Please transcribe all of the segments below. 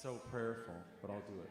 so prayerful, but I'll do it.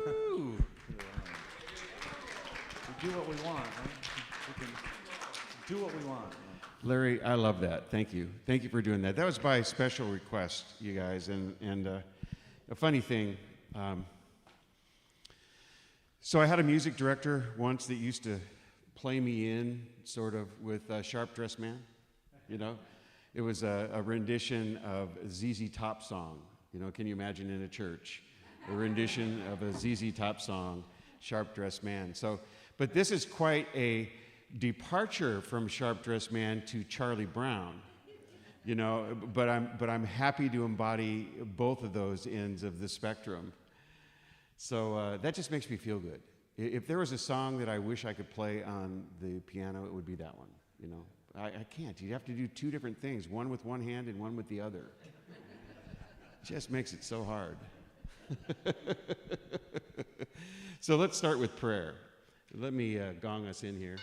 Woo! We do what we want, right? We can do what we want. Larry, I love that. Thank you. Thank you for doing that. That was by special request, you guys. And a funny thing, so I had a music director once that used to play me in sort of with Sharp Dressed Man, you know? It was a rendition of a ZZ Top song. You know, can you imagine in a church? A rendition of a ZZ Top song, Sharp Dressed Man. So, but this is quite a departure from Sharp Dressed Man to Charlie Brown, you know, but I'm happy to embody both of those ends of the spectrum. So that just makes me feel good. If there was a song that I wish I could play on the piano, it would be that one, you know. I can't. You have to do two different things, one with one hand and one with the other. Just makes it so hard. So let's start with prayer. Let me gong us in here.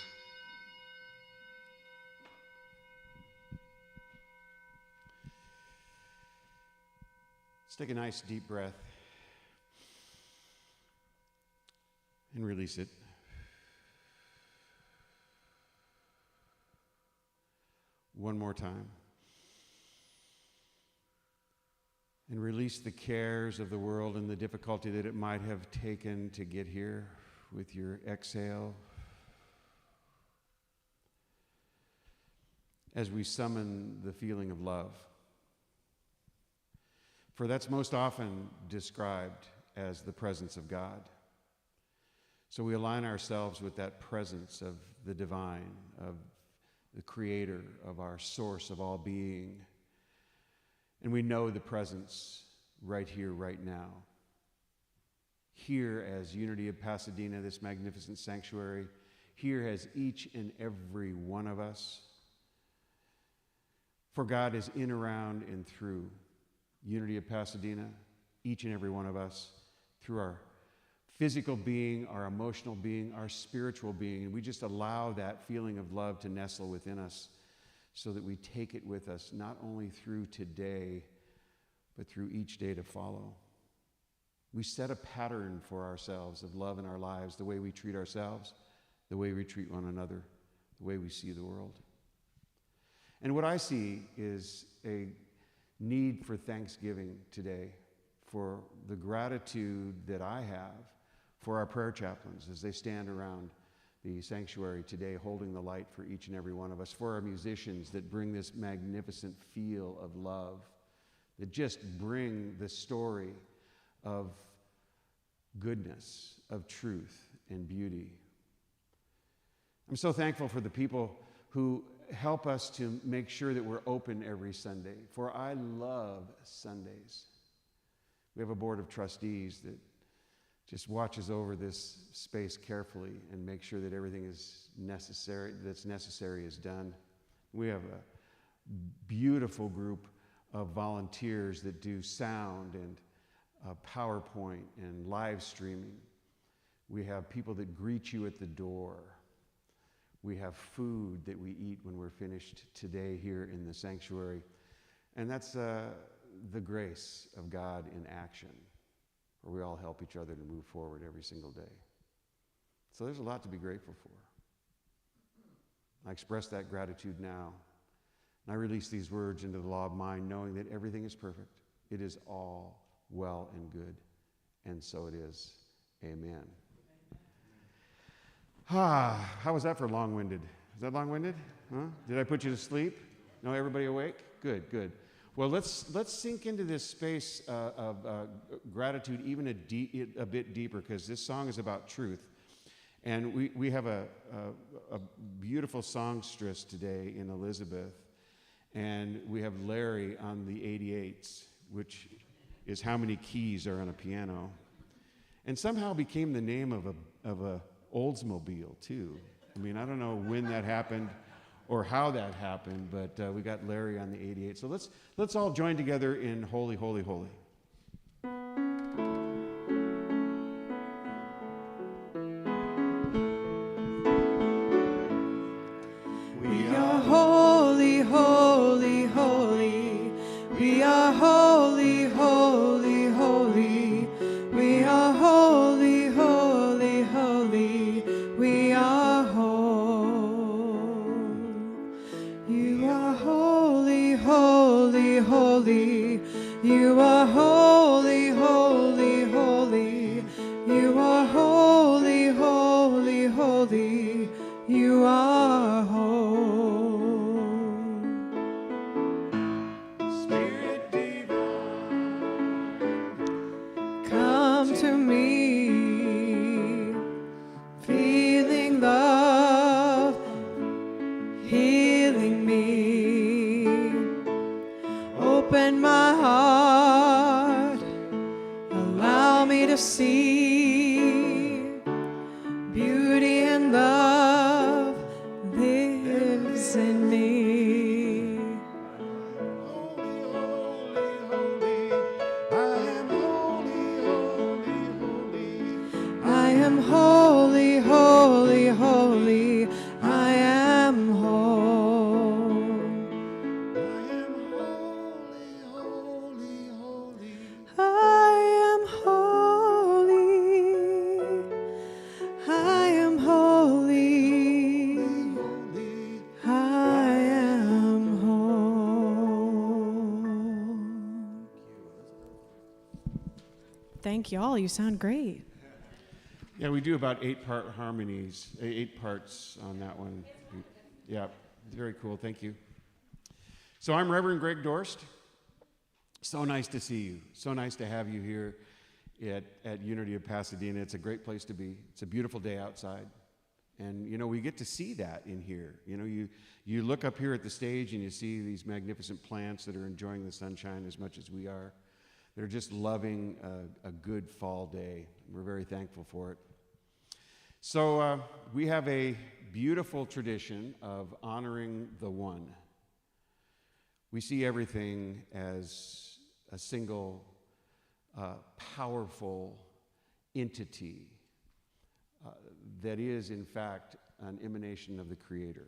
Let's take a nice deep breath and release it. One more time. And release the cares of the world and the difficulty that it might have taken to get here with your exhale. As we summon the feeling of love. For that's most often described as the presence of God. So we align ourselves with that presence of the divine, of the creator, of our source of all being. And we know the presence right here, right now. Here as Unity of Pasadena, this magnificent sanctuary. Here as each and every one of us. For God is in, around, and through Unity of Pasadena, each and every one of us, through our physical being, our emotional being, our spiritual being. And we just allow that feeling of love to nestle within us, so that we take it with us, not only through today, but through each day to follow. We set a pattern for ourselves of love in our lives, the way we treat ourselves, the way we treat one another, the way we see the world. And what I see is a need for thanksgiving today, for the gratitude that I have for our prayer chaplains as they stand around the sanctuary today, holding the light for each and every one of us, for our musicians that bring this magnificent feel of love, that just bring the story of goodness, of truth and beauty. I'm so thankful for the people who help us to make sure that we're open every Sunday, for I love Sundays. We have a board of trustees that just watches over this space carefully and makes sure that everything is necessary is done. We have a beautiful group of volunteers that do sound and PowerPoint and live streaming. We have people that greet you at the door. We have food that we eat when we're finished today here in the sanctuary. And that's the grace of God in action, where we all help each other to move forward every single day. So there's a lot to be grateful for. I express that gratitude now. And I release these words into the law of mind, knowing that everything is perfect. It is all well and good. And so it is. Amen. How was that for long-winded? Is that long-winded? Huh? Did I put you to sleep? No, everybody awake? Good, good. Well, let's sink into this space of gratitude even a bit deeper, because this song is about truth. And we have a beautiful songstress today in Elizabeth, and we have Larry on the 88s, which is how many keys are on a piano, and somehow became the name of a Oldsmobile too. I mean, I don't know when that happened or how that happened, but we got Larry on the 88. So let's all join together in Holy, Holy, Holy. We are holy, holy, holy. We are holy, holy, holy. We are holy, holy, holy. We are whole. You are holy, holy, holy. You are holy, holy, holy. You are holy, holy, holy. You are whole. Spirit divine, come to me, feeling love, healing me. Open my heart, allow me to see beauty and love lives in me. Holy, holy, holy. I am holy, holy, holy. I am holy, holy, holy. I am whole. I am holy, holy, holy. I am holy. I am holy. Holy. I am whole. Thank you all. You sound great. Yeah, we do about 8-part harmonies, 8 parts on that one. Yeah, very cool. Thank you. So I'm Reverend Greg Dorst. So nice to see you. So nice to have you here at Unity of Pasadena. It's a great place to be. It's a beautiful day outside. And, you know, we get to see that in here. You know, you look up here at the stage and you see these magnificent plants that are enjoying the sunshine as much as we are. They're just loving a good fall day. We're very thankful for it. So we have a beautiful tradition of honoring the one. We see everything as a single, powerful entity that is, in fact, an emanation of the Creator.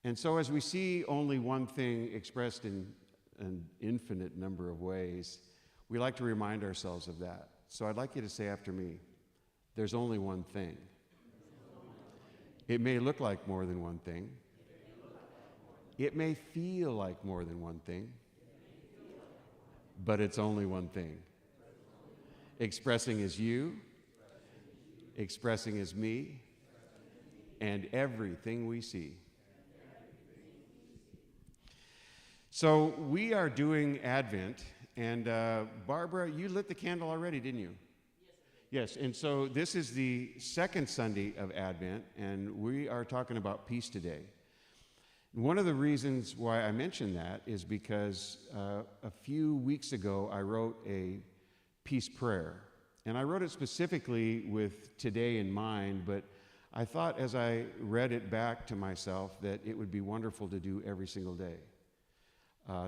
And so as we see only one thing expressed in an infinite number of ways, we like to remind ourselves of that. So I'd like you to say after me, there's only one thing. It may look like more than one thing. It may feel like more than one thing, but it's only one thing. Expressing as you, expressing as me, and everything we see. So we are doing Advent, and Barbara, you lit the candle already, didn't you? Yes, and so this is the second Sunday of Advent, and we are talking about peace today. One of the reasons why I mention that is because a few weeks ago I wrote a peace prayer, and I wrote it specifically with today in mind, but I thought as I read it back to myself that it would be wonderful to do every single day.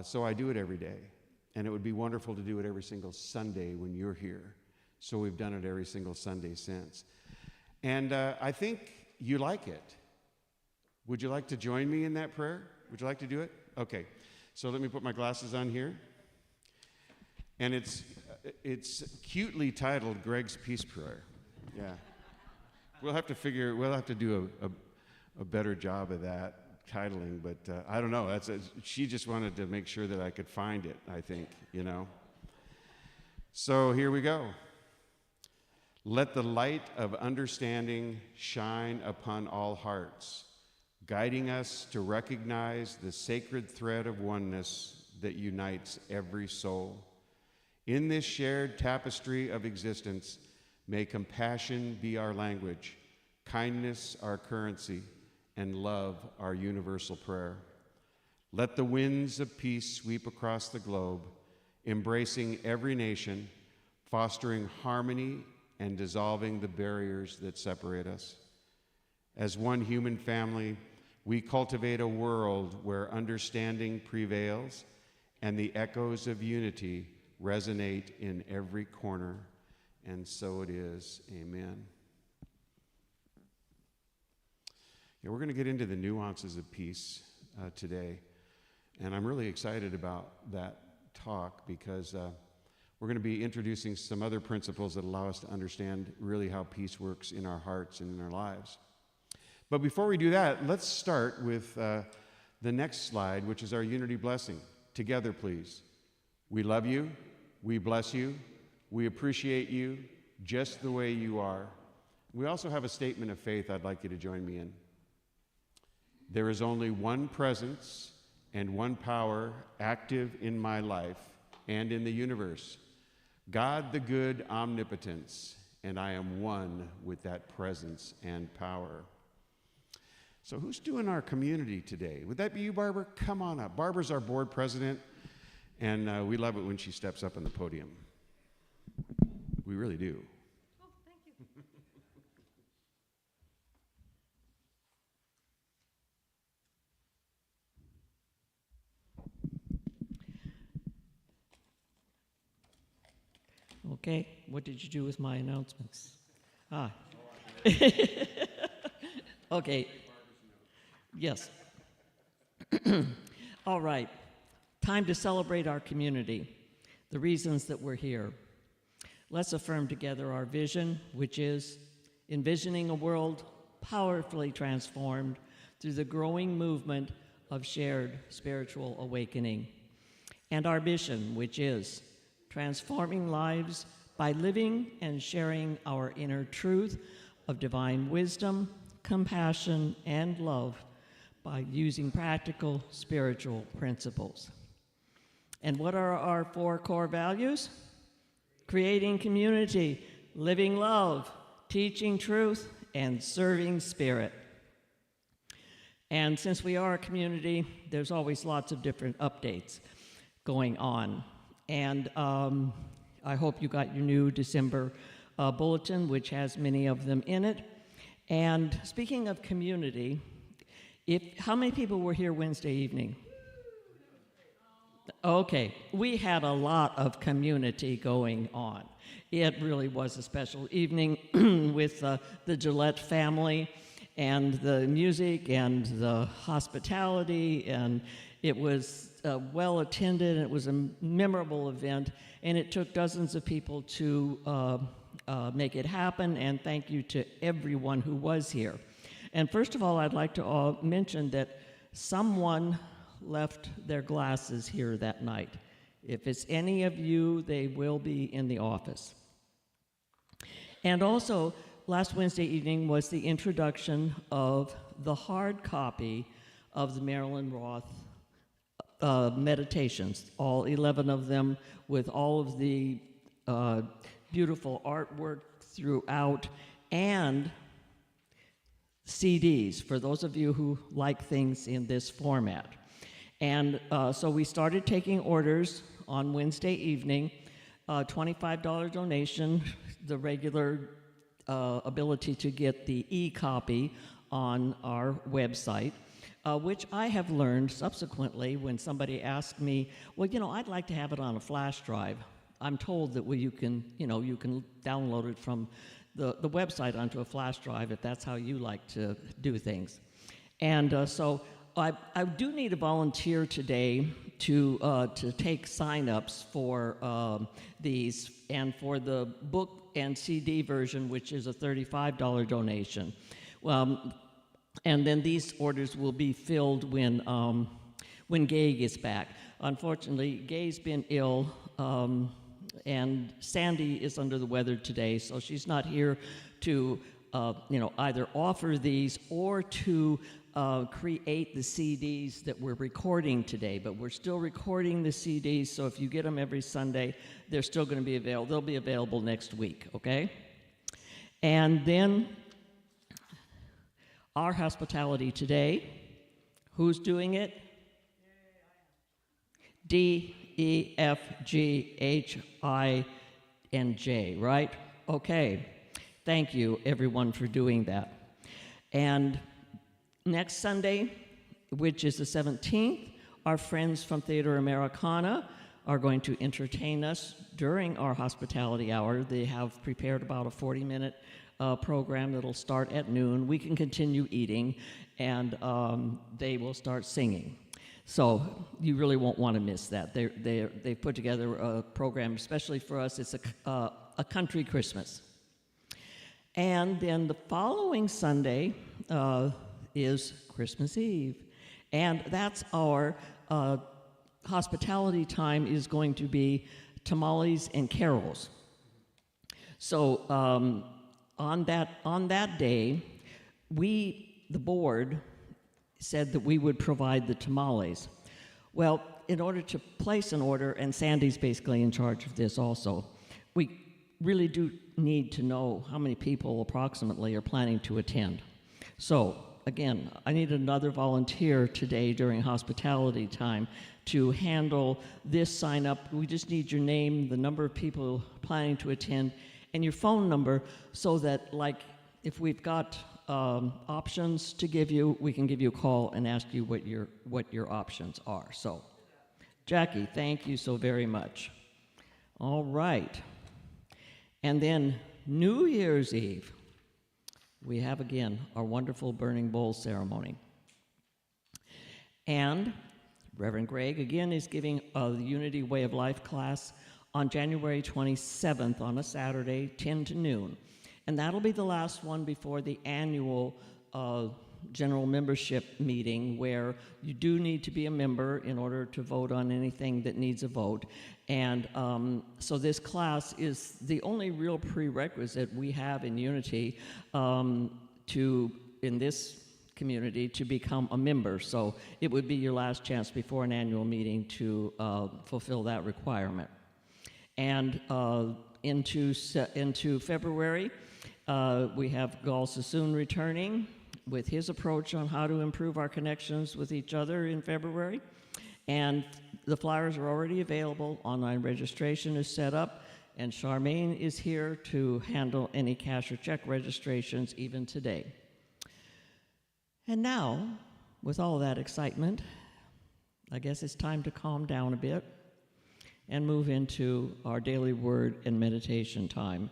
So I do it every day. And it would be wonderful to do it every single Sunday when you're here. So we've done it every single Sunday since. And I think you like it. Would you like to join me in that prayer? Would you like to do it? Okay. So let me put my glasses on here. And it's cutely titled Greg's Peace Prayer. Yeah. We'll have to do a better job of that titling, but I don't know. She just wanted to make sure that I could find it, I think, So here we go. Let the light of understanding shine upon all hearts, guiding us to recognize the sacred thread of oneness that unites every soul. In this shared tapestry of existence, may compassion be our language, kindness our currency, and love our universal prayer. Let the winds of peace sweep across the globe, embracing every nation, fostering harmony and dissolving the barriers that separate us. As one human family, we cultivate a world where understanding prevails and the echoes of unity resonate in every corner. And so it is. Amen. Yeah, we're going to get into the nuances of peace today. And I'm really excited about that talk because we're going to be introducing some other principles that allow us to understand really how peace works in our hearts and in our lives. But before we do that, let's start with the next slide, which is our unity blessing. Together, please. We love you. We bless you. We appreciate you just the way you are. We also have a statement of faith I'd like you to join me in. There is only one presence and one power active in my life and in the universe. God the good omnipotence, and I am one with that presence and power. So who's doing our community today? Would that be you, Barbara? Come on up. Barbara's our board president, and we love it when she steps up on the podium. We really do. Oh, thank you. Okay, what did you do with my announcements? Okay. Yes. All right. Time to celebrate our community, the reasons that we're here. Let's affirm together our vision, which is envisioning a world powerfully transformed through the growing movement of shared spiritual awakening. And our mission, which is transforming lives by living and sharing our inner truth of divine wisdom, compassion, and love by using practical spiritual principles. And what are our 4 core values? Creating community, living love, teaching truth, and serving spirit. And since we are a community, there's always lots of different updates going on. And I hope you got your new December bulletin, which has many of them in it. And speaking of community, how many people were here Wednesday evening? Okay, we had a lot of community going on. It really was a special evening with the Gillette family and the music and the hospitality, and it was well attended. It was a memorable event, and it took dozens of people to make it happen, and thank you to everyone who was here. And first of all, I'd like to mention that someone left their glasses here that night. If it's any of you, they will be in the office. And also, last Wednesday evening was the introduction of the hard copy of the Marilyn Roth meditations, all 11 of them, with all of the beautiful artwork throughout, and CDs, for those of you who like things in this format. And so we started taking orders on Wednesday evening, $25 donation. The regular ability to get the e-copy on our website, which I have learned subsequently when somebody asked me, well, I'd like to have it on a flash drive. I'm told that you can download it from the website onto a flash drive if that's how you like to do things. And so I do need a volunteer today to take sign-ups for these, and for the book and CD version, which is a $35 donation. And then these orders will be filled when Gay gets back. Unfortunately, Gay's been ill, and Sandy is under the weather today, so she's not here to either offer these or to create the CDs that we're recording today. But we're still recording the CDs, so if you get them every Sunday, they're still going to be available. They'll be available next week, okay? And then our hospitality today, who's doing it? DEFGHINJ, right? Okay. Thank you, everyone, for doing that. And next Sunday, which is the 17th, our friends from Theater Americana are going to entertain us during our hospitality hour. They have prepared about a 40-minute program that'll start at noon. We can continue eating, and they will start singing. So you really won't want to miss that. They've put together a program especially for us. It's a country Christmas. And then the following Sunday is Christmas Eve. And that's our hospitality time is going to be tamales and carols. So on that day, the board, said that we would provide the tamales. Well, in order to place an order, and Sandy's basically in charge of this also, we really do need to know how many people approximately are planning to attend. So, again, I need another volunteer today during hospitality time to handle this sign up. We just need your name, the number of people planning to attend, and your phone number, so that, like, if we've got options to give you, we can give you a call and ask you what your options are. So, Jackie, thank you so very much. All right. And then New Year's Eve, we have again our wonderful burning bowl ceremony. And Reverend Greg again is giving the Unity Way of Life class on January 27th on a Saturday, 10 to noon. And that'll be the last one before the annual general membership meeting, where you do need to be a member in order to vote on anything that needs a vote. And so this class is the only real prerequisite we have in Unity in this community to become a member. So it would be your last chance before an annual meeting to fulfill that requirement. And into February, we have Gal Sassoon returning with his approach on how to improve our connections with each other in February. And the flyers are already available. Online registration is set up. And Charmaine is here to handle any cash or check registrations even today. And now, with all of that excitement, I guess it's time to calm down a bit and move into our daily word and meditation time.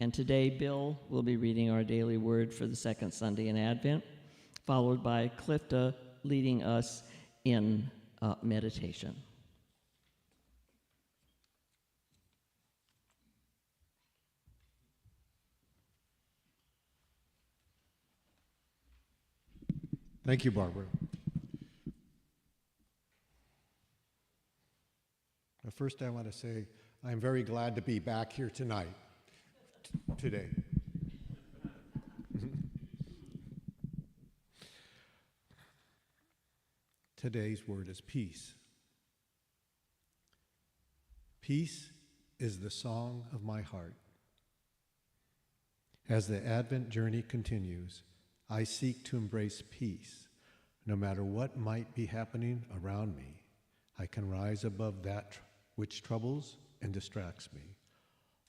And today, Bill will be reading our daily word for the second Sunday in Advent, followed by Clifta leading us in meditation. Thank you, Barbara. First, I want to say I'm very glad to be back here tonight. Today. Today's word is peace. Peace is the song of my heart. As the Advent journey continues, I seek to embrace peace. No matter what might be happening around me, I can rise above that which troubles and distracts me.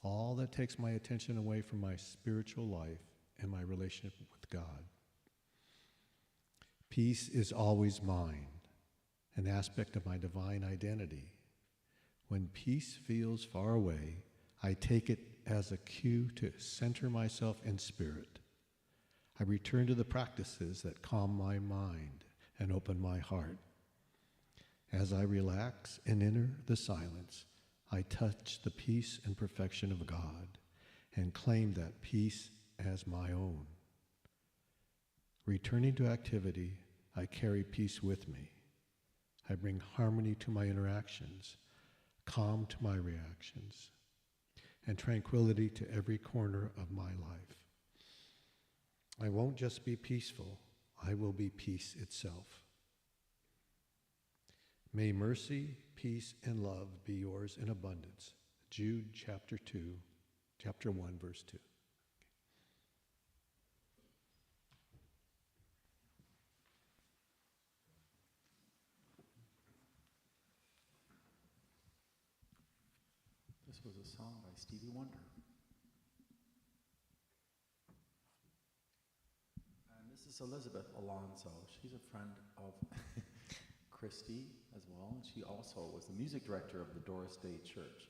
all that takes my attention away from my spiritual life and my relationship with God. Peace is always mine, an aspect of my divine identity. When peace feels far away, I take it as a cue to center myself in spirit. I return to the practices that calm my mind and open my heart. As I relax and enter the silence, I touch the peace and perfection of God and claim that peace as my own. Returning to activity, I carry peace with me. I bring harmony to my interactions, calm to my reactions, and tranquility to every corner of my life. I won't just be peaceful, I will be peace itself. May mercy, peace, and love be yours in abundance. Jude chapter 1, verse 2. This was a song by Stevie Wonder. And this is Elizabeth Alonso. She's a friend of Christy as well, and she also was the music director of the Dorst Day Church.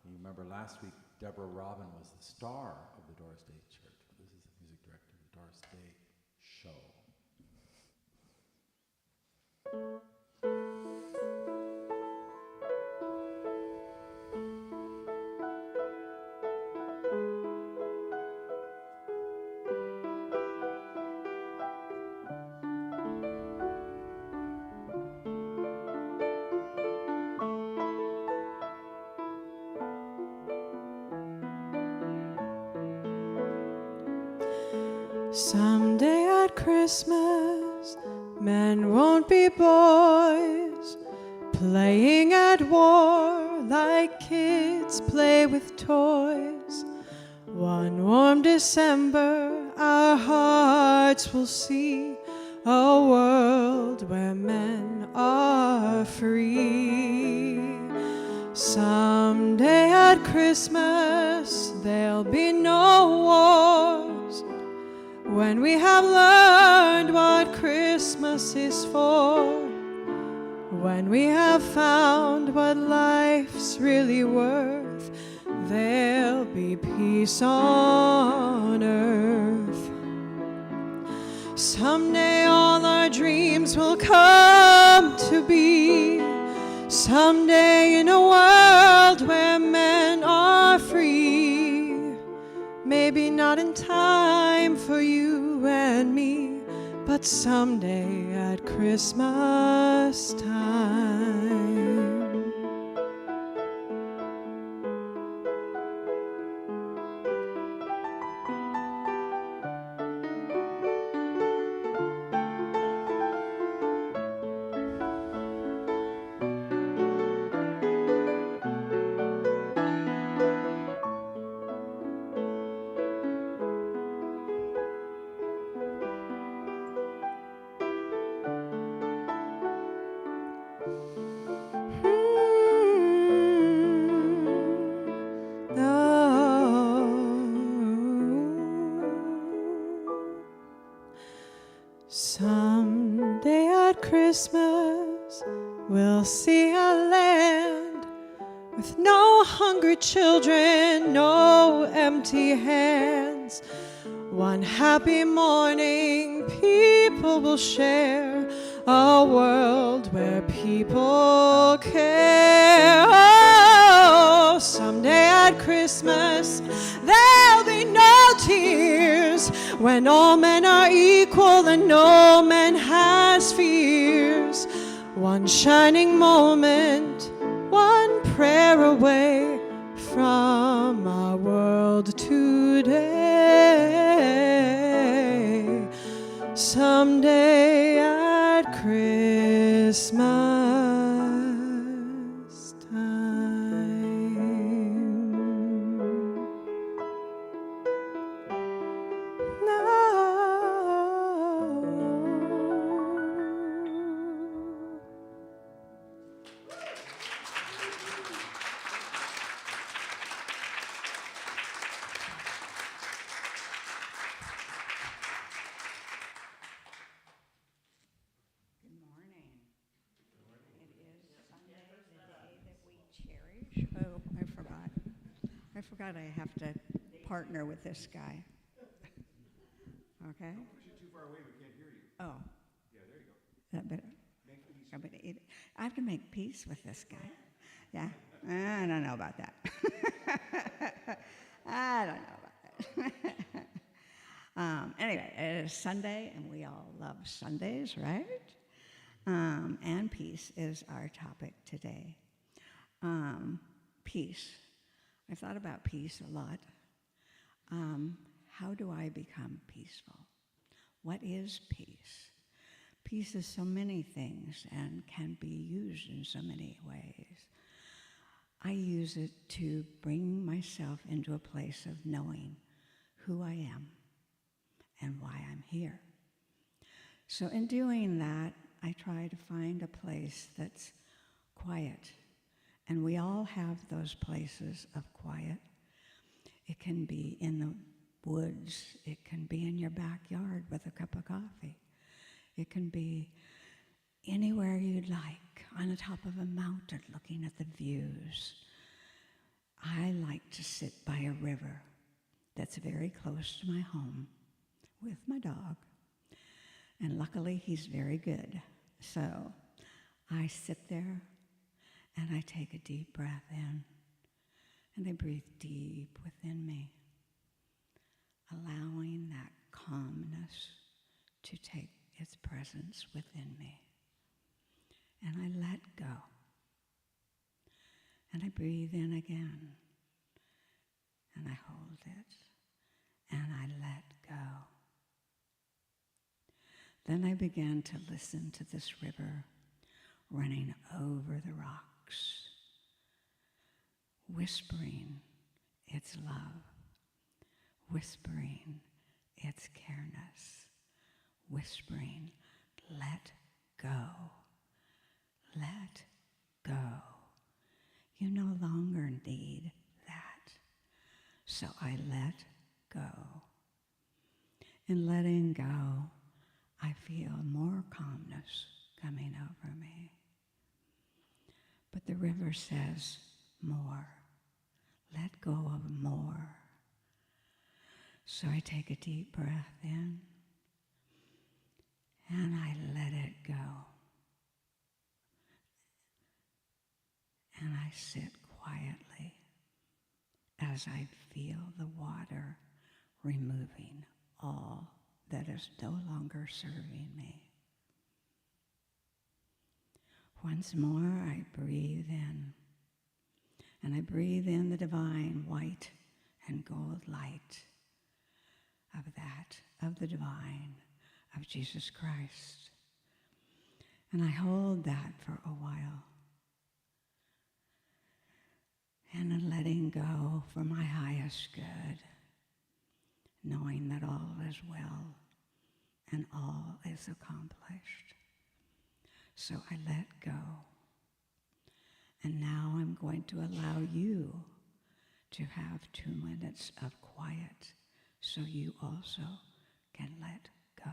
And you remember last week, Deborah Robin was the star of the Dorst Day Church. But this is the music director of the Dorst Day Show. Someday at Christmas, men won't be boys, playing at war like kids play with toys. One warm December, our hearts will see a world where men are free. Someday at Christmas, there'll be no wars, when we have learned what Christmas is for, when we have found what life's really worth, there'll be peace on earth. Someday all our dreams will come to be, someday in a world where men are free. Maybe not in time for you and me, but someday at Christmas time. Someday at Christmas, we'll see a land with no hungry children, no empty hands. One happy morning, people will share a world where people care. Oh, someday at Christmas, there'll be no tears, when all men are equal and no man has fears. One shining moment, one prayer away from our world today. Someday at Christmas time. forgot I have to partner with this guy. Okay? Don't push it too far away, we can't hear you. Oh, Yeah, there you go. that better. Make peace. I have to make peace with this guy. Yeah, I don't know about that. I don't know about that. Anyway, it is Sunday, and we all love Sundays, right? And peace is our topic today. Peace. I've thought about peace a lot. How do I become peaceful? What is peace? Peace is so many things and can be used in so many ways. I use it to bring myself into a place of knowing who I am and why I'm here. So in doing that, I try to find a place that's quiet. And we all have those places of quiet. It can be in the woods. It can be in your backyard with a cup of coffee. It can be anywhere you'd like, on the top of a mountain looking at the views. I like to sit by a river that's very close to my home with my dog. And luckily, he's very good. So I sit there and I take a deep breath in and I breathe deep within me, allowing that calmness to take its presence within me. And I let go. And I breathe in again. And I hold it. And I let go. Then I began to listen to this river running over the rocks, whispering its love, whispering its careness, whispering, let go, let go. You no longer need that. So I let go. In letting go, I feel more calmness coming over me. But the river says more. Let go of more. So I take a deep breath in and I let it go. And I sit quietly as I feel the water removing all that is no longer serving me. Once more, I breathe in, and I breathe in the divine white and gold light of the divine, of Jesus Christ. And I hold that for a while. And in letting go for my highest good, knowing that all is well and all is accomplished. So I let go. And now I'm going to allow you to have 2 minutes of quiet so you also can let go.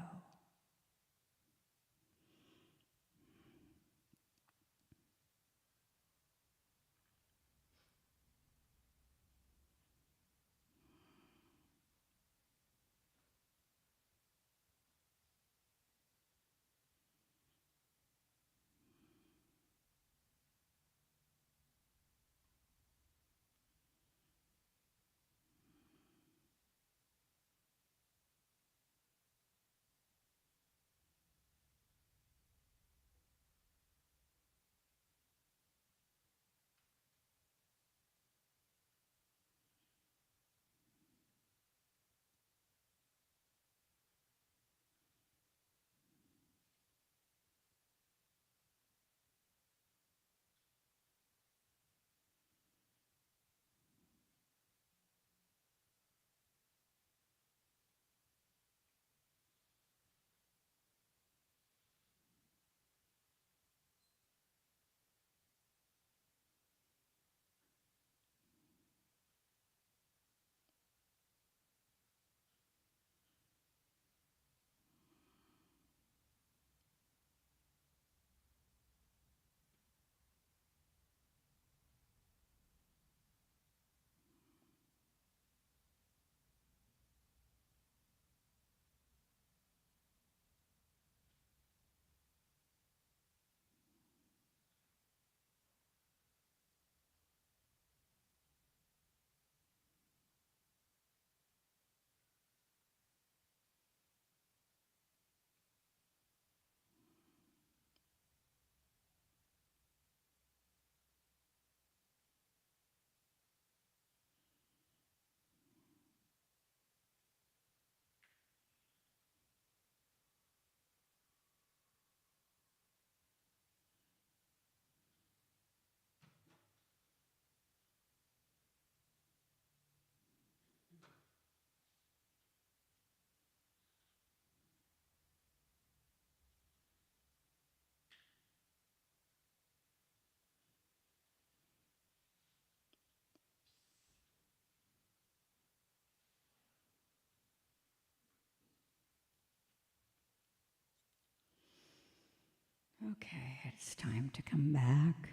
Okay, it's time to come back.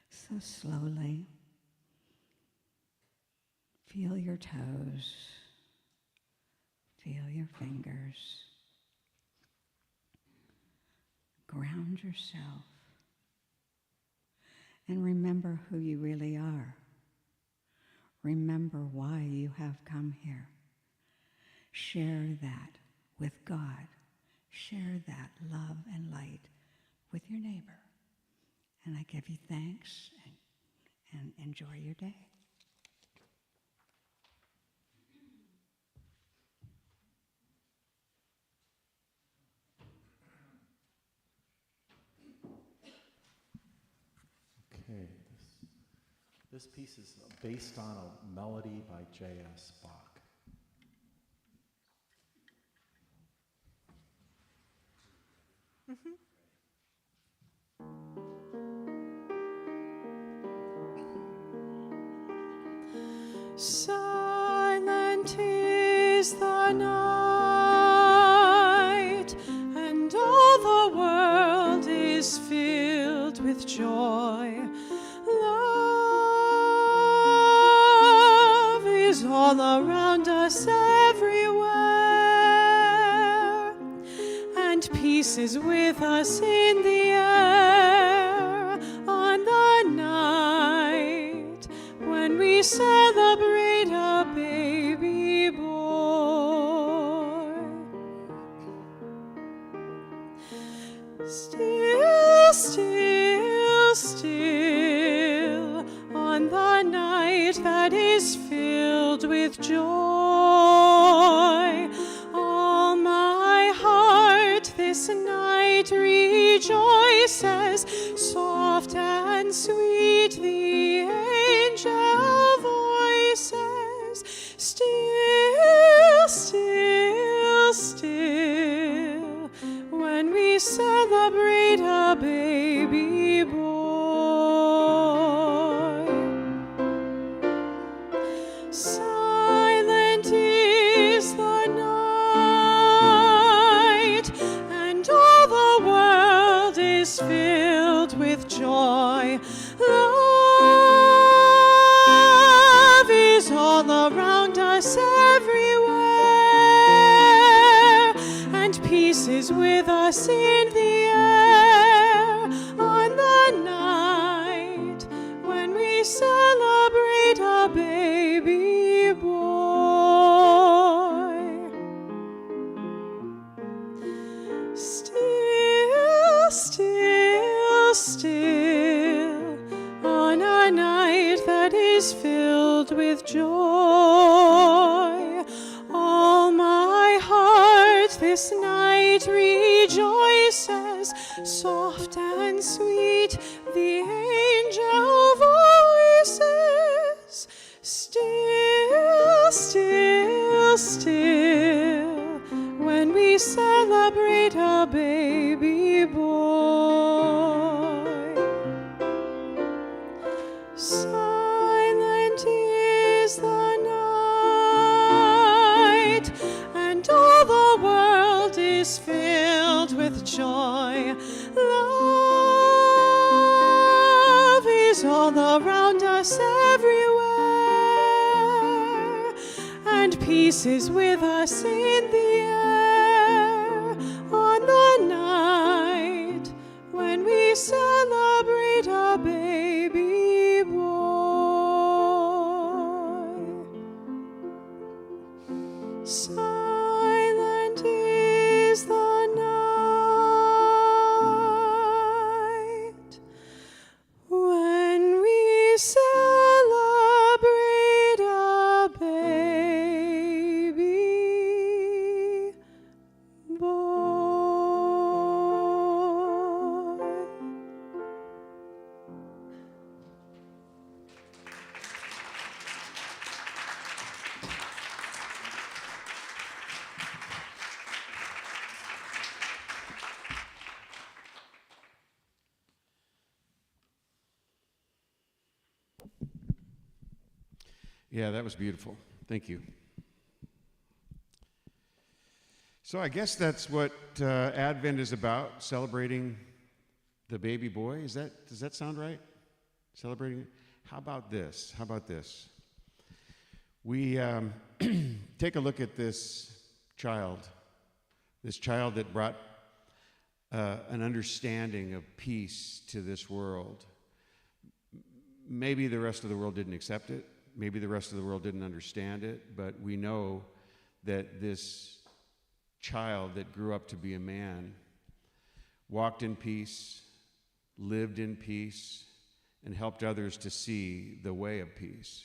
So slowly. Feel your toes. Feel your fingers. Ground yourself. And remember who you really are. Remember why you have come here. Share that with God. Share that love and light with your neighbor. And I give you thanks and enjoy your day. Okay, this piece is based on a melody by J.S. Bach. Silent is the night, and all the world is filled with joy. Love is all around us everywhere, and peace is with us in the air on the night when we celebrate a baby boy. Still, still, still, on the night that is filled with joy, all my heart this night rejoices, soft and sweet the angel voices. Still, still, still, when we celebrate a baby boy. Silent is the night, and all the world is filled with joy. Love is all around us everywhere, and peace is with us in the air on the night when we celebrate a baby boy. Still, still, still, on a night that is filled with joy, all my heart this night rejoices, soft and sweet the angel voices. Still, still, still, when we celebrate a baby boy. Silent is the night, and all the world is filled with joy. Love is all around us everywhere, and peace is with us in the air on the night when we celebrate a baby boy. Silent is the night when we celebrate a baby boy. Yeah, that was beautiful. Thank you. So I guess that's what Advent is about, celebrating the baby boy. Does that sound right? Celebrating. How about this? We take a look at this child that brought an understanding of peace to this world. Maybe the rest of the world didn't accept it. Maybe the rest of the world didn't understand it, but we know that this child that grew up to be a man walked in peace, lived in peace, and helped others to see the way of peace.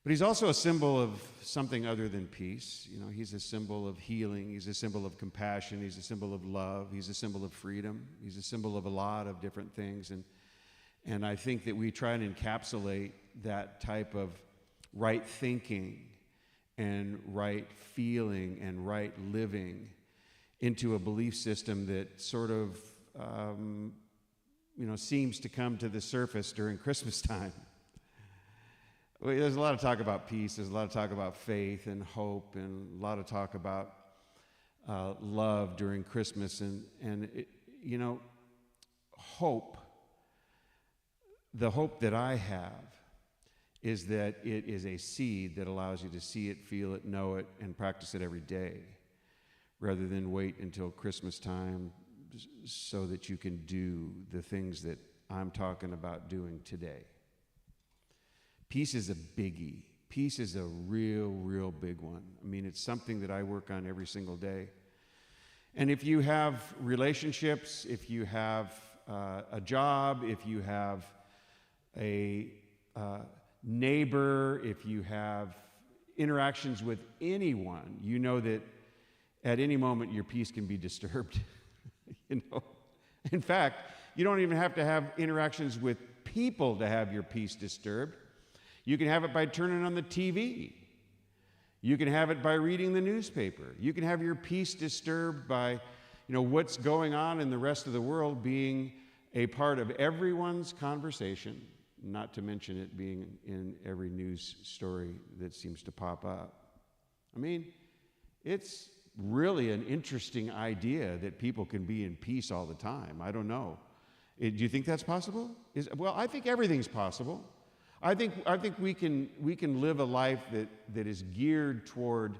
But he's also a symbol of something other than peace. You know, he's a symbol of healing. He's a symbol of compassion. He's a symbol of love. He's a symbol of freedom. He's a symbol of a lot of different things. And I think that we try and encapsulate that type of right thinking and right feeling and right living into a belief system that sort of, seems to come to the surface during Christmas time. Well, there's a lot of talk about peace. There's a lot of talk about faith and hope, and a lot of talk about love during Christmas. Hope. The hope that I have is that it is a seed that allows you to see it, feel it, know it, and practice it every day, rather than wait until Christmas time so that you can do the things that I'm talking about doing today. Peace is a biggie. Peace is a real big one. I mean, it's something that I work on every single day. And if you have relationships, if you have a job, if you have a neighbor, if you have interactions with anyone, you know that at any moment your peace can be disturbed. In fact, you don't even have to have interactions with people to have your peace disturbed. You can have it by turning on the TV. You can have it by reading the newspaper. You can have your peace disturbed by, what's going on in the rest of the world being a part of everyone's conversation, not to mention it being in every news story that seems to pop up. I mean, it's really an interesting idea that people can be in peace all the time. I don't know. Do you think that's possible? Well, I think everything's possible. I think we can live a life that is geared toward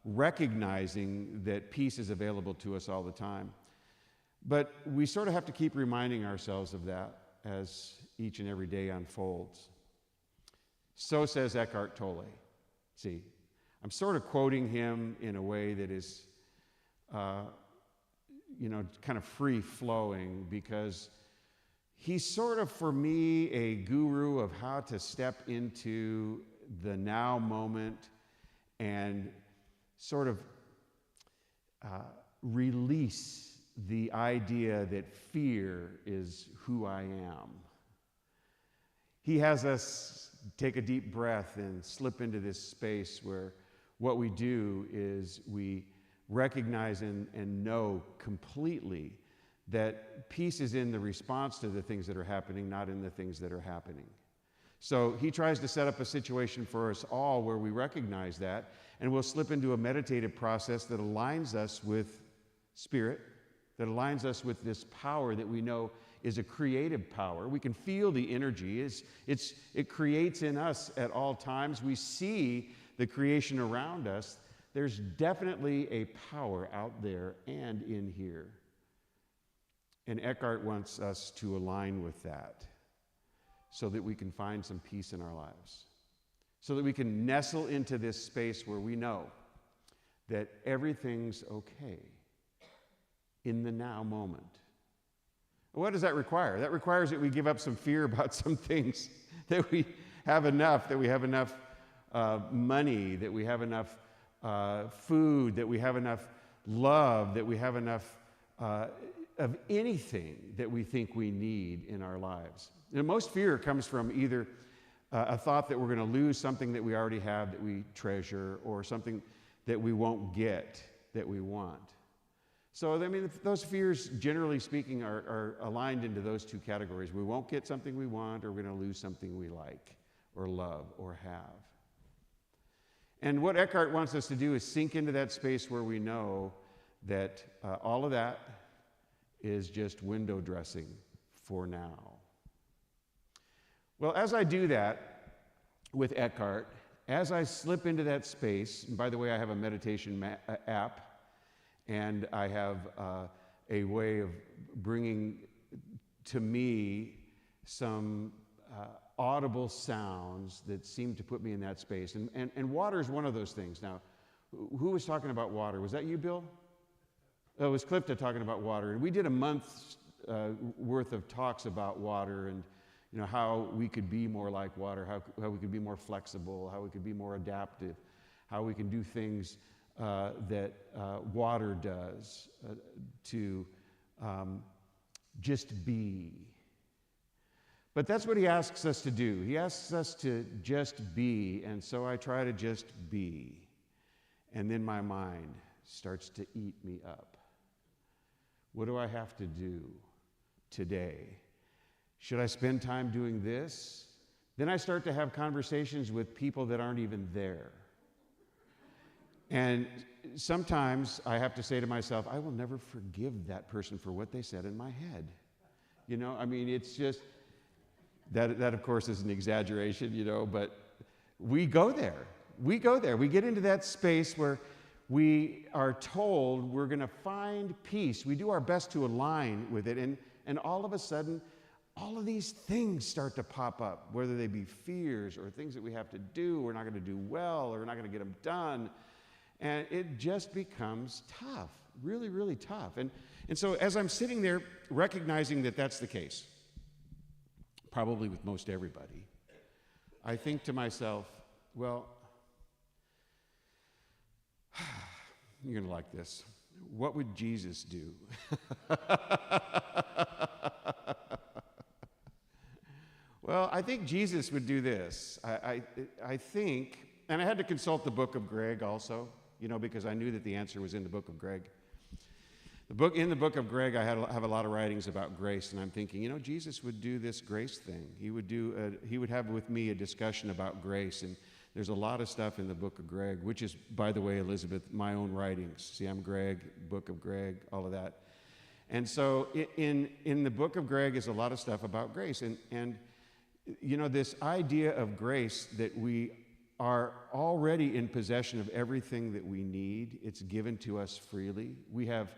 recognizing that peace is available to us all the time. But we sort of have to keep reminding ourselves of that as each and every day unfolds. So says Eckhart Tolle. See, I'm sort of quoting him in a way that is, kind of free-flowing, because he's sort of, for me, a guru of how to step into the now moment and sort of release the idea that fear is who I am. He has us take a deep breath and slip into this space where what we do is we recognize and know completely that peace is in the response to the things that are happening, not in the things that are happening. So he tries to set up a situation for us all where we recognize that, and we'll slip into a meditative process that aligns us with spirit, that aligns us with this power that we know is a creative power. We can feel the energy. It creates in us at all times. We see the creation around us. There's definitely a power out there and in here. And Eckhart wants us to align with that so that we can find some peace in our lives, so that we can nestle into this space where we know that everything's okay in the now moment. What does that require? That requires that we give up some fear about some things, that we have enough money, that we have enough food, that we have enough love, that we have enough of anything that we think we need in our lives. And most fear comes from either a thought that we're going to lose something that we already have that we treasure, or something that we won't get that we want. So, I mean, those fears, generally speaking, are aligned into those two categories. We won't get something we want, or we're going to lose something we like, or love, or have. And what Eckhart wants us to do is sink into that space where we know that all of that is just window dressing for now. Well, as I do that with Eckhart, as I slip into that space, and by the way, I have a meditation app, and I have a way of bringing to me some audible sounds that seem to put me in that space. And water is one of those things. Now, who was talking about water? Was that you, Bill? Oh, it was Clifton talking about water. And we did a month's worth of talks about water and how we could be more like water, how we could be more flexible, how we could be more adaptive, how we can do things that water does to just be. But that's what he asks us to do. He asks us to just be, and so I try to just be. And then my mind starts to eat me up. What do I have to do today? Should I spend time doing this? Then I start to have conversations with people that aren't even there. And sometimes I have to say to myself, I will never forgive that person for what they said in my head. It's just, that of course is an exaggeration, but we go there. We get into that space where we are told we're going to find peace. We do our best to align with it, and all of a sudden, all of these things start to pop up, whether they be fears or things that we have to do, we're not going to do well, or we're not going to get them done. And it just becomes tough, really, really tough. And so as I'm sitting there recognizing that that's the case, probably with most everybody, I think to myself, well, you're going to like this. What would Jesus do? Well, I think Jesus would do this. I think, and I had to consult the book of Greg also, because I knew that the answer was in the book of Greg. In the book of Greg, I have a lot of writings about grace, and I'm thinking, Jesus would do this grace thing. He would have with me a discussion about grace, and there's a lot of stuff in the book of Greg, which is, by the way, Elizabeth, my own writings. See, I'm Greg, book of Greg, all of that. And so in the book of Greg is a lot of stuff about grace, and this idea of grace that we are already in possession of everything that we need. It's given to us freely. We have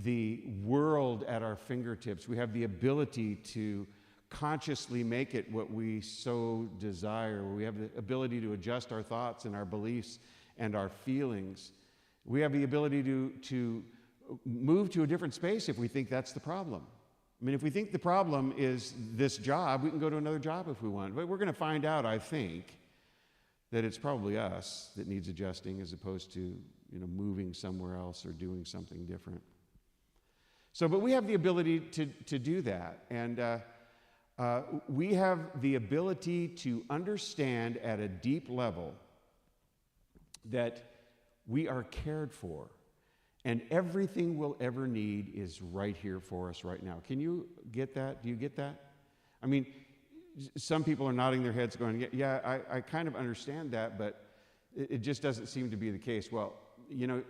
the world at our fingertips. We have the ability to consciously make it what we so desire. We have the ability to adjust our thoughts and our beliefs and our feelings. We have the ability to move to a different space if we think that's the problem. If we think the problem is this job, we can go to another job if we want. But we're going to find out, I think, that it's probably us that needs adjusting as opposed to, moving somewhere else or doing something different. So, but we have the ability to do that. And we have the ability to understand at a deep level that we are cared for. And everything we'll ever need is right here for us right now. Can you get that? Do you get that? Some people are nodding their heads going, yeah, I kind of understand that, but it just doesn't seem to be the case. Well,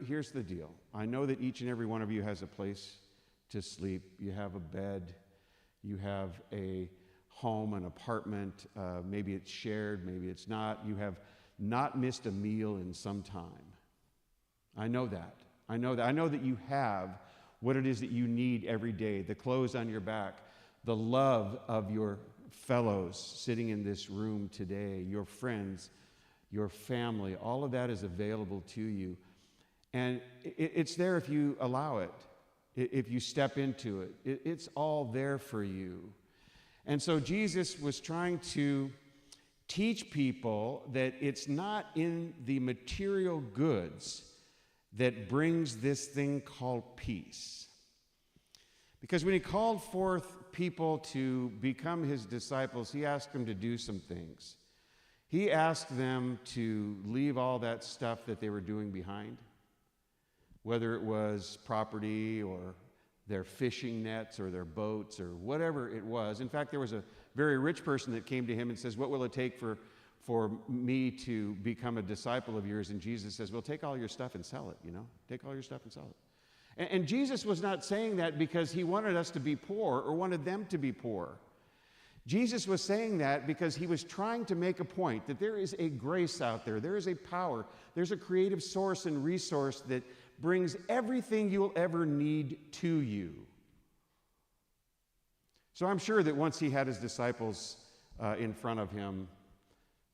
here's the deal. I know that each and every one of you has a place to sleep. You have a bed. You have a home, an apartment. Maybe it's shared, maybe it's not. You have not missed a meal in some time. I know that. I know that you have what it is that you need every day, the clothes on your back, the love of your fellows sitting in this room today, your friends, your family, all of that is available to you. And it's there if you allow it, if you step into it. It's all there for you. And so Jesus was trying to teach people that it's not in the material goods that brings this thing called peace. Because when he called forth people to become his disciples, he asked them to do some things. He asked them to leave all that stuff that they were doing behind, whether it was property or their fishing nets or their boats or whatever it was. In fact, there was a very rich person that came to him and says, what will it take for me to become a disciple of yours? And Jesus says, well, take all your stuff and sell it, Take all your stuff and sell it. And Jesus was not saying that because he wanted us to be poor or wanted them to be poor. Jesus was saying that because he was trying to make a point that there is a grace out there, there is a power, there's a creative source and resource that brings everything you'll ever need to you. So I'm sure that once he had his disciples in front of him,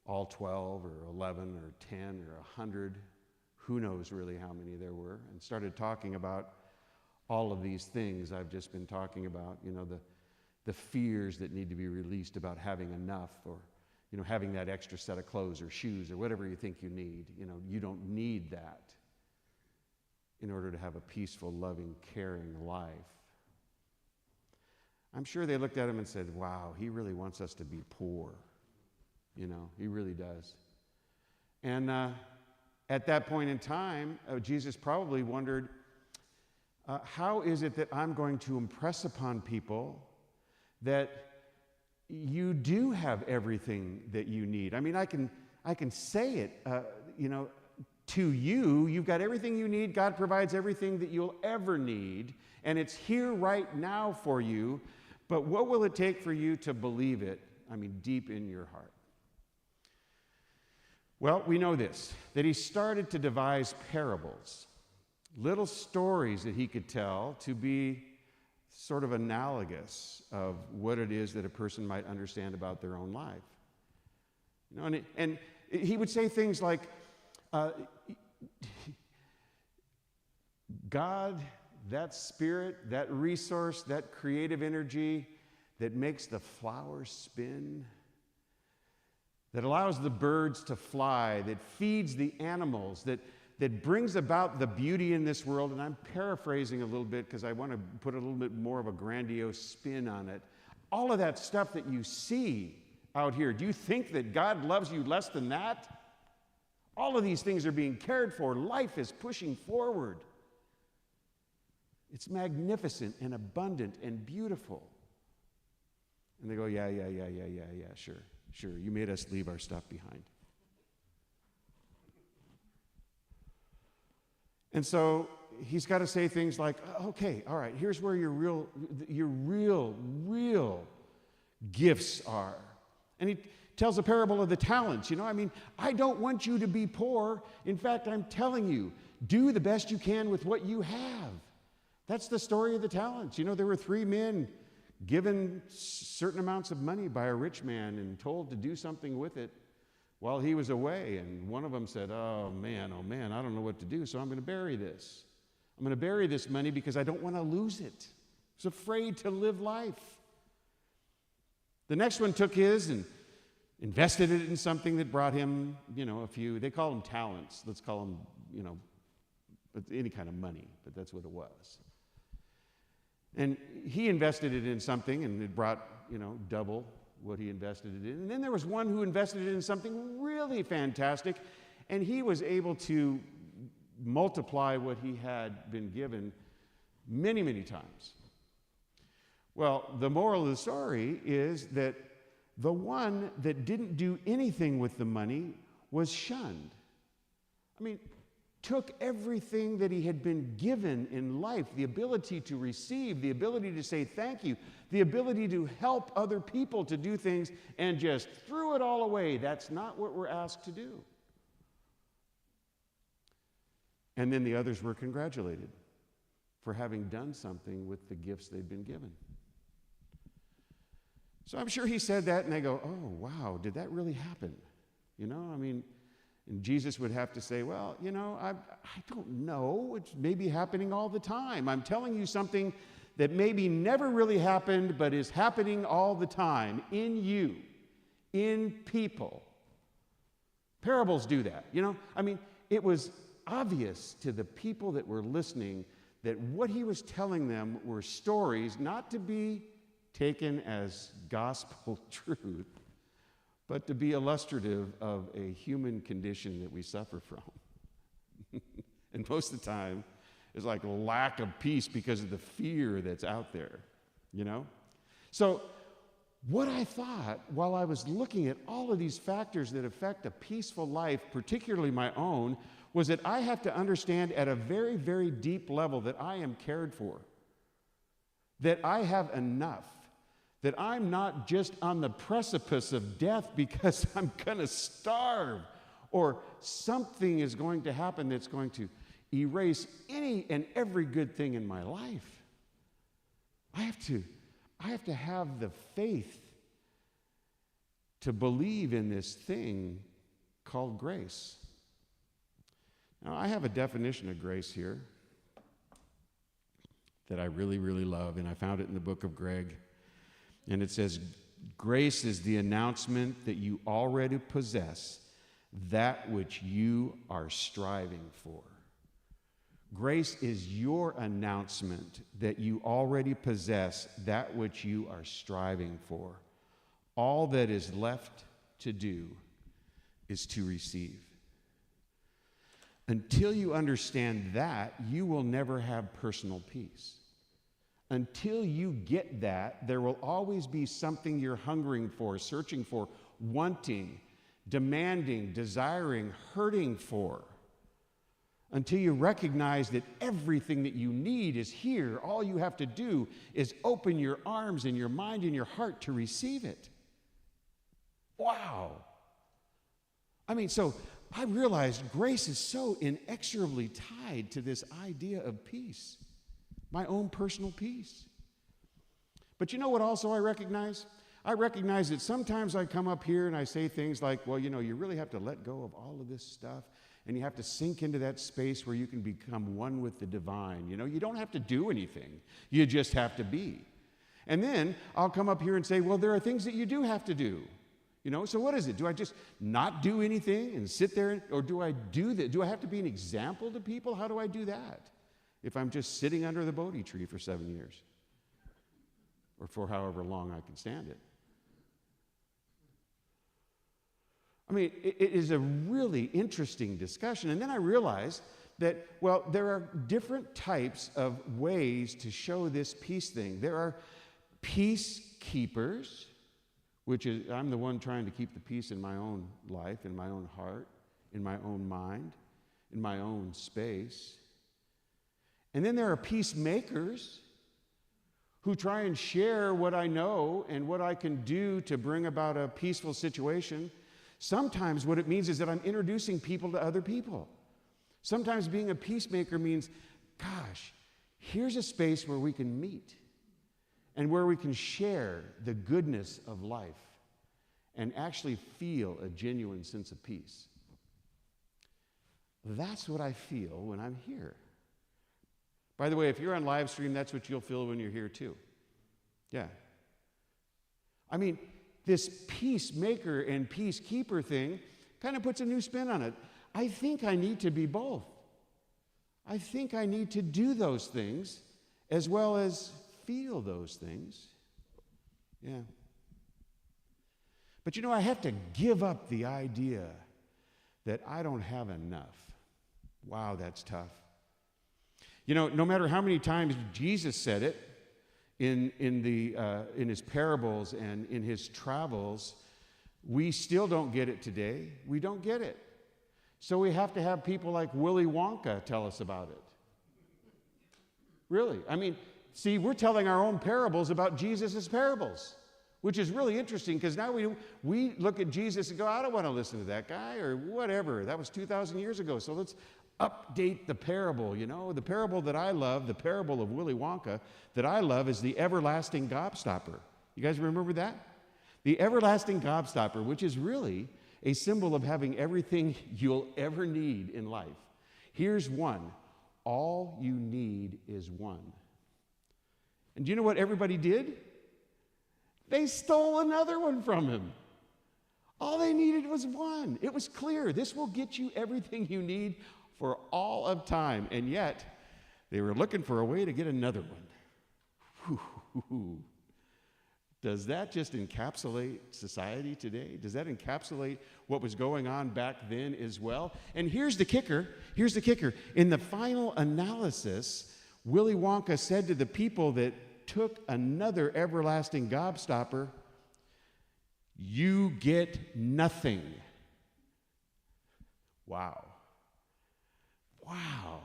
all 12 or 11 or 10 or 100, who knows really how many there were, and started talking about all of these things I've just been talking about, the fears that need to be released about having enough, or having that extra set of clothes or shoes or whatever you think you need. You don't need that in order to have a peaceful, loving, caring life. I'm sure they looked at him and said, wow, he really wants us to be poor. He really does. And at that point in time, Jesus probably wondered, how is it that I'm going to impress upon people that you do have everything that you need? I mean, I can say it, to you. You've got everything you need. God provides everything that you'll ever need, and it's here right now for you. But what will it take for you to believe it? I mean, deep in your heart. Well, we know this, that he started to devise parables, little stories that he could tell to be sort of analogous of what it is that a person might understand about their own life. And he would say things like, God, that spirit, that resource, that creative energy that makes the flowers spin, that allows the birds to fly, that feeds the animals, that brings about the beauty in this world. And I'm paraphrasing a little bit because I want to put a little bit more of a grandiose spin on it. All of that stuff that you see out here, do you think that God loves you less than that? All of these things are being cared for. Life is pushing forward. It's magnificent and abundant and beautiful. And they go, yeah, sure. You made us leave our stuff behind. And so he's got to say things like, okay, all right, here's where your real gifts are. And he tells a parable of the talents. I don't want you to be poor. In fact, I'm telling you, do the best you can with what you have. That's the story of the talents. There were 3 men given certain amounts of money by a rich man and told to do something with it while he was away. And one of them said, oh man, I don't know what to do, so I'm going to bury this. I'm going to bury this money because I don't want to lose it. I was afraid to live life. The next one took his and invested it in something that brought him, a few, they call them talents. Let's call them, any kind of money, but that's what it was. And he invested it in something, and it brought, double what he invested it in. And then there was one who invested it in something really fantastic, and he was able to multiply what he had been given many, many times. Well, the moral of the story is that the one that didn't do anything with the money was shunned. Took everything that he had been given in life, the ability to receive, the ability to say thank you, the ability to help other people to do things, and just threw it all away. That's not what we're asked to do. And then the others were congratulated for having done something with the gifts they'd been given. So I'm sure he said that, and they go, oh, wow, did that really happen? And Jesus would have to say, well, I don't know. It's maybe happening all the time. I'm telling you something that maybe never really happened, but is happening all the time in you, in people. Parables do that, it was obvious to the people that were listening that what he was telling them were stories not to be taken as gospel truth, but to be illustrative of a human condition that we suffer from. And most of the time, it's like a lack of peace because of the fear that's out there, So what I thought while I was looking at all of these factors that affect a peaceful life, particularly my own, was that I have to understand at a very, very deep level that I am cared for, that I have enough, that I'm not just on the precipice of death because I'm going to starve or something is going to happen that's going to erase any and every good thing in my life. I have to have the faith to believe in this thing called grace. Now, I have a definition of grace here that I really, really love, and I found it in the book of Greg. And it says, grace is the announcement that you already possess that which you are striving for. Grace is your announcement that you already possess that which you are striving for. All that is left to do is to receive. Until you understand that, you will never have personal peace. Until you get that, there will always be something you're hungering for, searching for, wanting, demanding, desiring, hurting for. Until you recognize that everything that you need is here, all you have to do is open your arms and your mind and your heart to receive it. Wow. I mean, so I realized grace is so inexorably tied to this idea of peace, my own personal peace. But you know what also I recognize? I recognize that sometimes I come up here and I say things like, well, you know, you really have to let go of all of this stuff, and you have to sink into that space where you can become one with the divine. You know, you don't have to do anything. You just have to be. And then I'll come up here and say, well, there are things that you do have to do. You know, so what is it? Do I just not do anything and sit there, or do I do that? Do I have to be an example to people? How do I do that if I'm just sitting under the Bodhi tree for 7 years? Or for however long I can stand it. I mean, it is a really interesting discussion. And then I realized that, well, there are different types of ways to show this peace thing. There are peacekeepers, which is, I'm the one trying to keep the peace in my own life, in my own heart, in my own mind, in my own space. And then there are peacemakers who try and share what I know and what I can do to bring about a peaceful situation. Sometimes what it means is that I'm introducing people to other people. Sometimes being a peacemaker means, gosh, here's a space where we can meet and where we can share the goodness of life and actually feel a genuine sense of peace. That's what I feel when I'm here. By the way, if you're on live stream, that's what you'll feel when you're here too. Yeah. I mean, this peacemaker and peacekeeper thing kind of puts a new spin on it. I think I need to be both. I think I need to do those things as well as feel those things. Yeah. But you know, I have to give up the idea that I don't have enough. Wow, that's tough. You know, no matter how many times Jesus said it, in his parables and in his travels, we still don't get it today. We don't get it. So we have to have people like Willy Wonka tell us about it. Really. I mean, see, we're telling our own parables about Jesus' parables, which is really interesting because now we look at Jesus and go, I don't want to listen to that guy or whatever. That was 2,000 years ago. So let's update the parable, you know. The parable that I love, the parable of Willy Wonka that I love is the everlasting gobstopper. You guys remember that? The everlasting gobstopper, which is really a symbol of having everything you'll ever need in life. Here's one. All you need is one. And do you know what everybody did? They stole another one from him. All they needed was one. It was clear. This will get you everything you need for all of time. And yet, they were looking for a way to get another one. Whew. Does that just encapsulate society today? Does that encapsulate what was going on back then as well? And here's the kicker. Here's the kicker. In the final analysis, Willy Wonka said to the people that took another everlasting gobstopper, you get nothing. Wow. wow,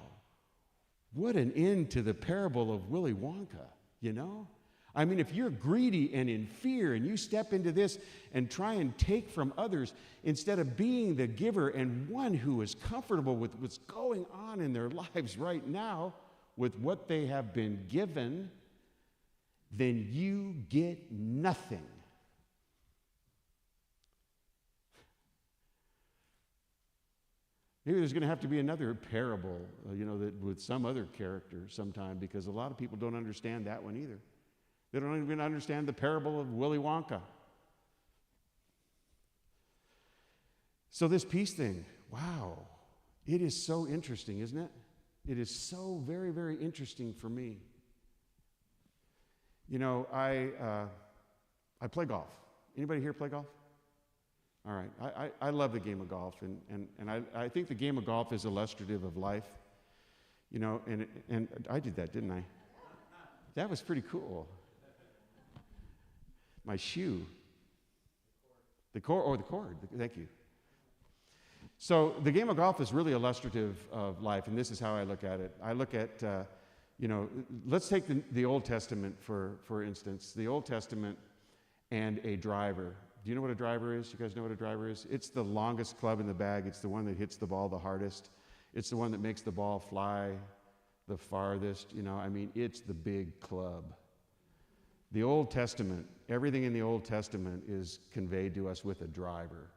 what an end to the parable of Willy Wonka, you know? I mean, if you're greedy and in fear and you step into this and try and take from others instead of being the giver and one who is comfortable with what's going on in their lives right now with what they have been given, then you get nothing. Maybe there's going to have to be another parable, that with some other character sometime, because a lot of people don't understand that one either. They don't even understand the parable of Willy Wonka. So this peace thing, wow, it is so interesting, isn't it? It is so very, very interesting for me. I play golf. Anybody here play golf? All right. I love the game of golf, and I think the game of golf is illustrative of life. And I did that, didn't I? That was pretty cool. My shoe. The cord. Thank you. So the game of golf is really illustrative of life, and this is how I look at it. I look at, let's take the Old Testament for instance. The Old Testament and a driver. Do you know what a driver is? You guys know what a driver is? It's the longest club in the bag. It's the one that hits the ball the hardest. It's the one that makes the ball fly the farthest. It's the big club. The Old Testament, everything in the Old Testament is conveyed to us with a driver.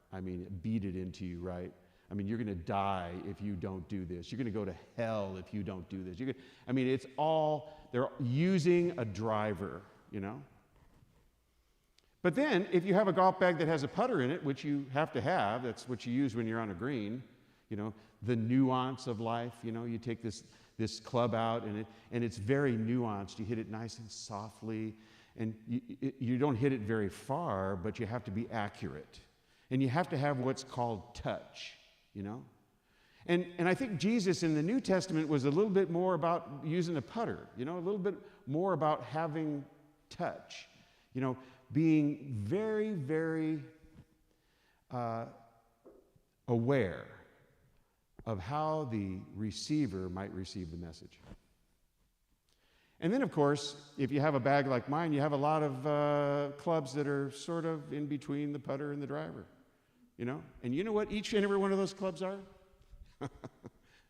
Beat it into you, right? You're going to die if you don't do this. You're going to go to hell if you don't do this. It's all, they're using a driver, But then, if you have a golf bag that has a putter in it, which you have to have, that's what you use when you're on a green, the nuance of life, you take this club out, and it's very nuanced. You hit it nice and softly, and you don't hit it very far, but you have to be accurate. And you have to have what's called touch, And I think Jesus in the New Testament was a little bit more about using a putter, a little bit more about having touch, being very, very aware of how the receiver might receive the message. And then, of course, if you have a bag like mine, you have a lot of clubs that are sort of in between the putter and the driver, And you know what each and every one of those clubs are?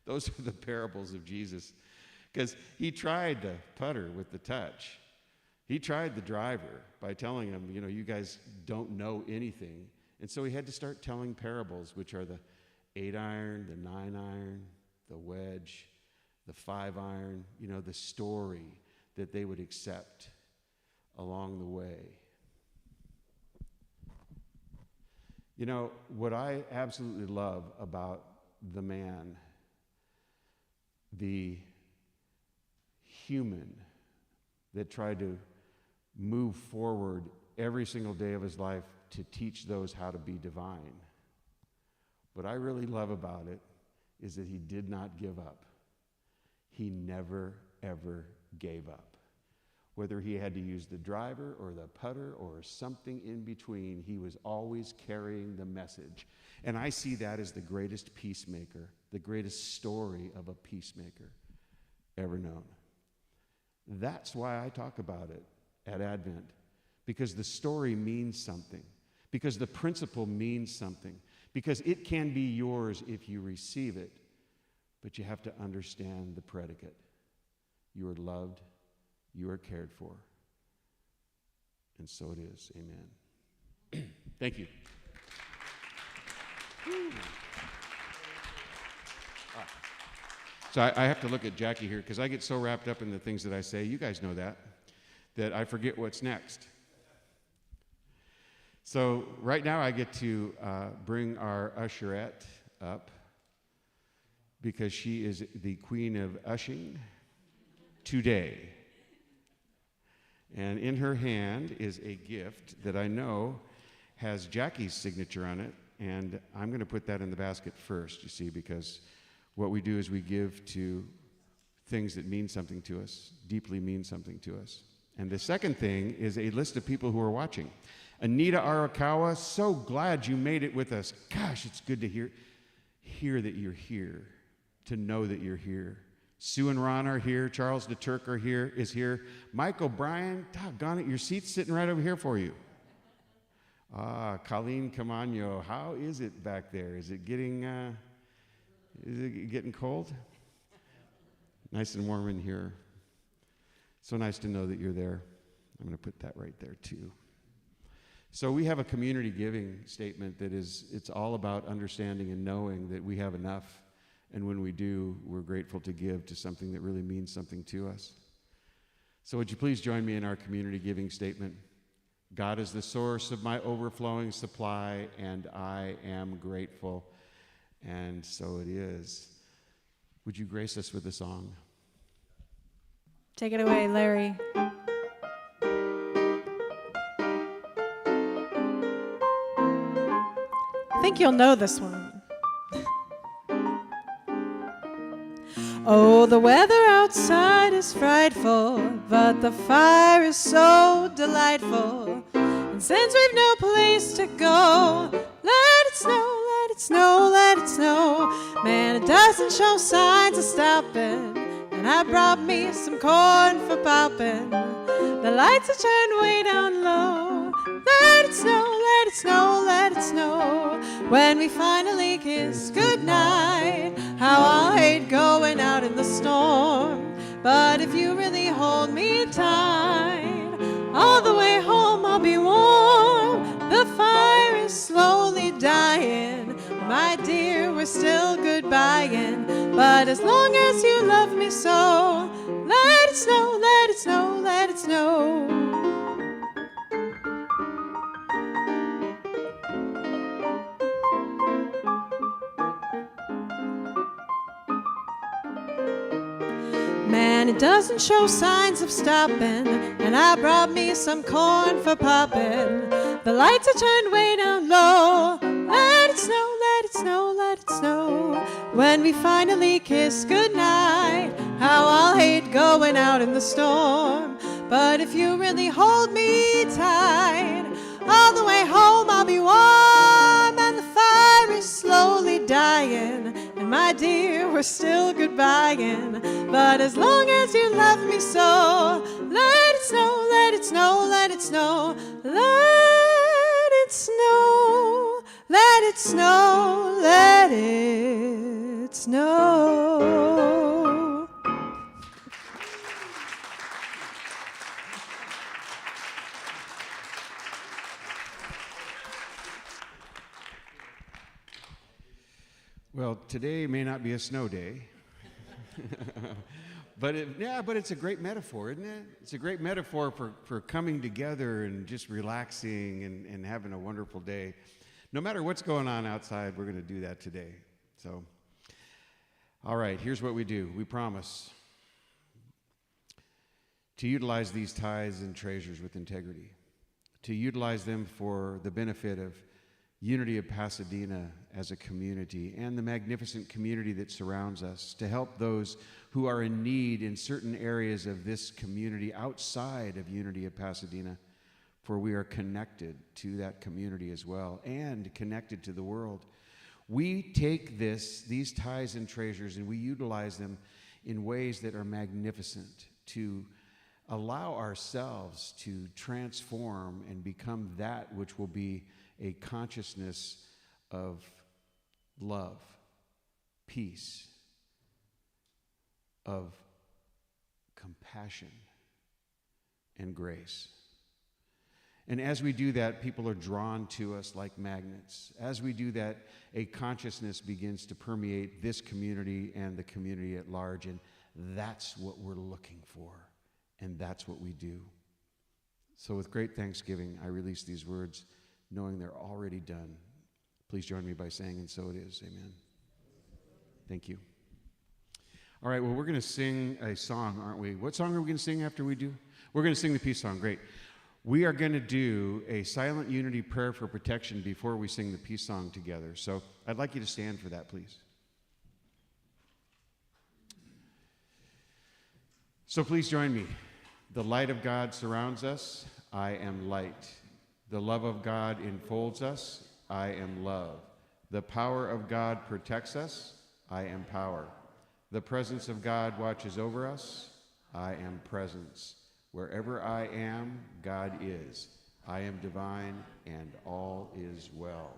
Those are the parables of Jesus, because he tried the putter with the touch. He tried the driver by telling him, you guys don't know anything. And so he had to start telling parables, which are the 8-iron, the 9-iron, the wedge, the 5-iron, the story that they would accept along the way. What I absolutely love about the man, the human that tried to move forward every single day of his life to teach those how to be divine. What I really love about it is that he did not give up. He never, ever gave up. Whether he had to use the driver or the putter or something in between, he was always carrying the message. And I see that as the greatest peacemaker, the greatest story of a peacemaker ever known. That's why I talk about it at Advent, because the story means something, because the principle means something, because it can be yours if you receive it, but you have to understand the predicate. You are loved, you are cared for, and so it is. Amen. Thank you. So I have to look at Jackie here, because I get so wrapped up in the things that I say, you guys know that I forget what's next. So right now I get to bring our usherette up, because she is the queen of ushing today. And in her hand is a gift that I know has Jackie's signature on it, and I'm going to put that in the basket first, you see, because what we do is we give to things that mean something to us, deeply mean something to us. And the second thing is a list of people who are watching. Anita Arakawa, so glad you made it with us. Gosh, it's good to hear that you're here to know that you're here. Sue and Ron are here. Charles DeTurk is here. Mike O'Brien, doggone it, your seat's sitting right over here for you. Colleen Camano, how is it back there? Is it getting cold? Nice and warm in here. So nice to know that you're there. I'm going to put that right there too. So we have a community giving statement that it's all about understanding and knowing that we have enough. And when we do, we're grateful to give to something that really means something to us. So would you please join me in our community giving statement? God is the source of my overflowing supply, and I am grateful. And so it is. Would you grace us with a song? Take it away, Larry. I think you'll know this one. Oh, the weather outside is frightful, but the fire is so delightful. And since we've no place to go, let it snow, let it snow, let it snow. Man, it doesn't show signs of stopping, and I brought me some corn for popping. The lights are turned way down low. Let it snow, let it snow, let it snow. When we finally kiss goodnight, how I'll hate going out in the storm. But if you really hold me tight, all the way home I'll be warm. The fire is slowly dying, my dear, we're still goodbying. But as long as you love me so, let it snow, let it snow, let it snow. Man, it doesn't show signs of stopping, and I brought me some corn for popping. The lights are turned way down low. Let it snow, let it snow, let it snow. When we finally kiss goodnight, how I'll hate going out in the storm. But if you really hold me tight, all the way home I'll be warm. And the fire is slowly dying, and my dear, we're still goodbying. But as long as you love me so, let it snow, let it snow, let it snow. Let it snow, let it snow, let it snow. Well, today may not be a snow day. But it's a great metaphor, isn't it? It's a great metaphor for coming together and just relaxing and having a wonderful day. No matter what's going on outside, we're going to do that today. So, all right, here's what we do. We promise to utilize these tithes and treasures with integrity, to utilize them for the benefit of Unity of Pasadena as a community and the magnificent community that surrounds us, to help those who are in need in certain areas of this community outside of Unity of Pasadena, for we are connected to that community as well and connected to the world. We take these tithes and treasures, and we utilize them in ways that are magnificent to allow ourselves to transform and become that which will be a consciousness of love, peace, of compassion, and grace. And as we do that, people are drawn to us like magnets. As we do that, a consciousness begins to permeate this community and the community at large, and that's what we're looking for, and that's what we do. So with great thanksgiving, I release these words, knowing they're already done. Please join me by saying, and so it is. Amen. Thank you. All right, well, we're going to sing a song, aren't we? What song are we going to sing after we do? We're going to sing the peace song. Great. We are going to do a silent unity prayer for protection before we sing the peace song together. So I'd like you to stand for that, please. So please join me. The light of God surrounds us. I am light. The love of God enfolds us. I am love. The power of God protects us. I am power. The presence of God watches over us. I am presence. Wherever I am, God is. I am divine, and all is well.